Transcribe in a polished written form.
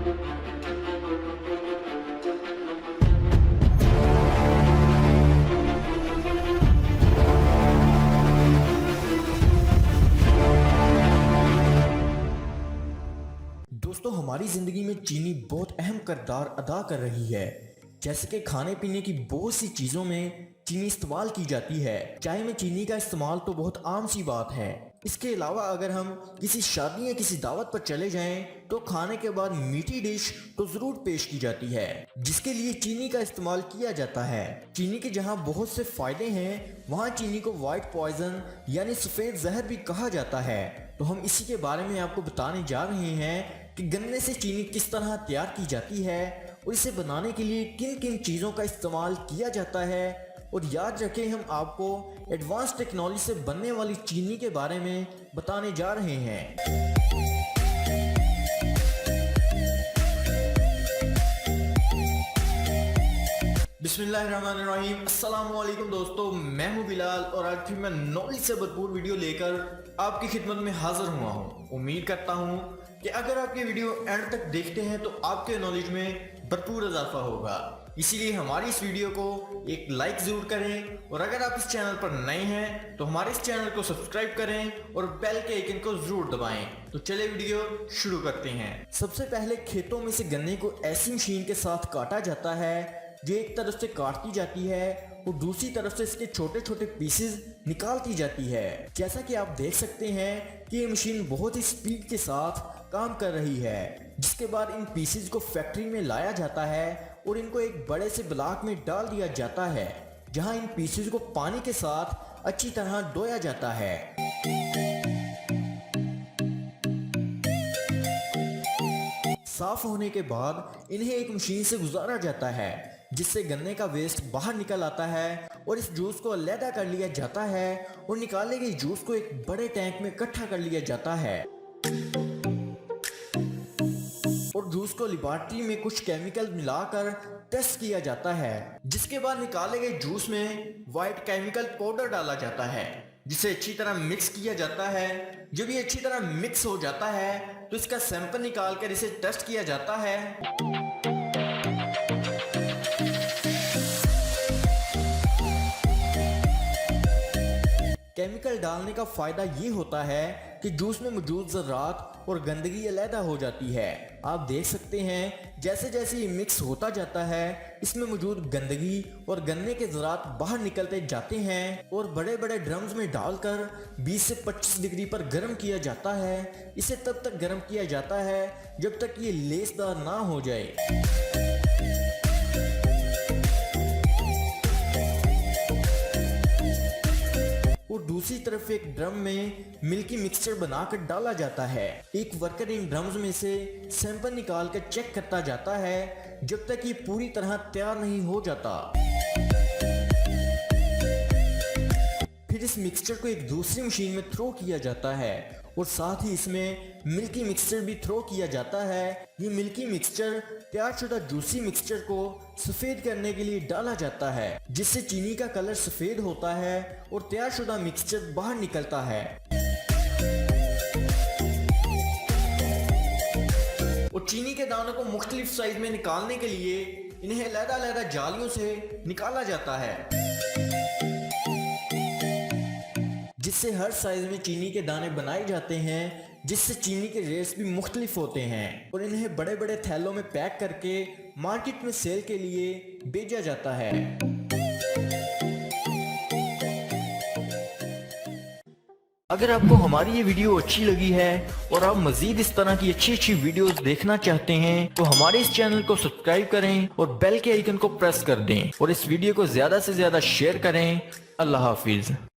दोस्तों, हमारी ज़िंदगी में चीनी बहुत अहम किरदार अदा कर रही है। जैसे कि खाने पीने की बहुत सी चीज़ों में चीनी इस्तेमाल की जाती है। चाय में चीनी का इस्तेमाल तो बहुत आम सी बात है। इसके अलावा अगर हम किसी शादी या किसी दावत पर चले जाएं तो खाने के बाद मीठी डिश तो ज़रूर पेश की जाती है, जिसके लिए चीनी का इस्तेमाल किया जाता है। चीनी के जहां बहुत से फ़ायदे हैं, वहां चीनी को वाइट पॉइजन यानी सफ़ेद जहर भी कहा जाता है। तो हम इसी के बारे में आपको बताने जा रहे हैं कि गन्ने से चीनी किस तरह तैयार की जाती है और इसे बनाने के लिए किन किन चीज़ों का इस्तेमाल किया जाता है। और याद रखें, हम आपको एडवांस टेक्नोलॉजी से बनने वाली चीनी के बारे में बताने जा रहे हैं। बिस्मिल्लाहिर्रहमानिर्रहीम। अस्सलाम वालेकुम दोस्तों, मैं हूं बिलाल और आज फिर मैं नॉलेज से भरपूर वीडियो लेकर आपकी खिदमत में हाजिर हुआ हूं। उम्मीद करता हूं कि अगर आप ये वीडियो एंड तक देखते हैं तो आपके नॉलेज में भरपूर इजाफा होगा। इसीलिए हमारी इस वीडियो को एक लाइक जरूर करें और अगर आप इस चैनल पर नए हैं तो हमारे इस चैनल को सब्सक्राइब करें और बेल के आइकन को जरूर दबाएं। तो चलिए वीडियो शुरू करते हैं। सबसे पहले खेतों में से गन्ने को ऐसी मशीन के साथ काटा जाता है जो एक तरफ से काटती जाती है और दूसरी तरफ से इसके छोटे छोटे पीसेस निकालती जाती है। जैसा कि आप देख सकते हैं कि ये मशीन बहुत ही स्पीड के साथ काम कर रही है, जिसके बाद इन पीसेस को फैक्ट्री में लाया जाता है और इनको एक बड़े से ब्लॉक में डाल दिया जाता है, जहां इन पीसेस को पानी के साथ अच्छी तरह धोया जाता है। साफ होने के बाद इन्हें एक मशीन से गुजारा जाता है, जिससे गन्ने का वेस्ट बाहर निकल आता है और इस जूस को अलहदा कर लिया जाता है और निकाले गए जूस को एक बड़े टैंक में इकट्ठा कर लिया जाता है और जूस को लेबोरेटरी में कुछ केमिकल मिलाकर टेस्ट किया जाता है, जिसके बाद निकाले गए जूस में वाइट केमिकल पाउडर डाला जाता है, जिसे अच्छी तरह मिक्स किया जाता है। जब ये अच्छी तरह मिक्स हो जाता है तो इसका सैंपल निकालकर इसे टेस्ट किया जाता है। केमिकल डालने का फायदा ये होता है कि जूस में मौजूद ज़र्रात और गंदगी अलहदा हो जाती है। आप देख सकते हैं जैसे जैसे ये मिक्स होता जाता है, इसमें मौजूद गंदगी और गन्ने के ज़र्रात बाहर निकलते जाते हैं और बड़े बड़े ड्रम्स में डालकर 20 से 25 डिग्री पर गर्म किया जाता है। इसे तब तक गर्म किया जाता है जब तक ये लेसदार ना हो जाए। और दूसरी तरफ एक ड्रम में मिल्की मिक्सचर बनाकर डाला जाता है। एक वर्कर इन ड्रम्स में से सैंपल निकालकर चेक करता जाता है जब तक ये पूरी तरह तैयार नहीं हो जाता। फिर इस मिक्सचर को एक दूसरी मशीन में थ्रो किया जाता है और साथ ही इसमें मिल्की मिक्सचर भी थ्रो किया जाता है। ये मिल्की मिक्सचर तैयार शुदा जूसी मिक्सचर को सफेद करने के लिए डाला जाता है, जिससे चीनी का कलर सफेद होता है और तैयार शुदा मिक्सचर बाहर निकलता है। और चीनी के दानों को मुख्तलिफ साइज में निकालने के लिए इन्हें अलग-अलग जालियों से निकाला जाता है, जिससे हर साइज में चीनी के दाने बनाए जाते हैं, जिससे चीनी के रेट्स भी मुख्तलिफ होते हैं और इन्हें बड़े बड़े थैलों में पैक करके मार्केट में सेल के लिए भेजा जाता है। अगर आपको हमारी ये वीडियो अच्छी लगी है और आप मजीद इस तरह की अच्छी अच्छी वीडियोस देखना चाहते हैं तो हमारे इस चैनल को सब्सक्राइब करें और बेल के आइकन को प्रेस कर दें और इस वीडियो को ज्यादा से ज्यादा शेयर करें। अल्लाह हाफिज।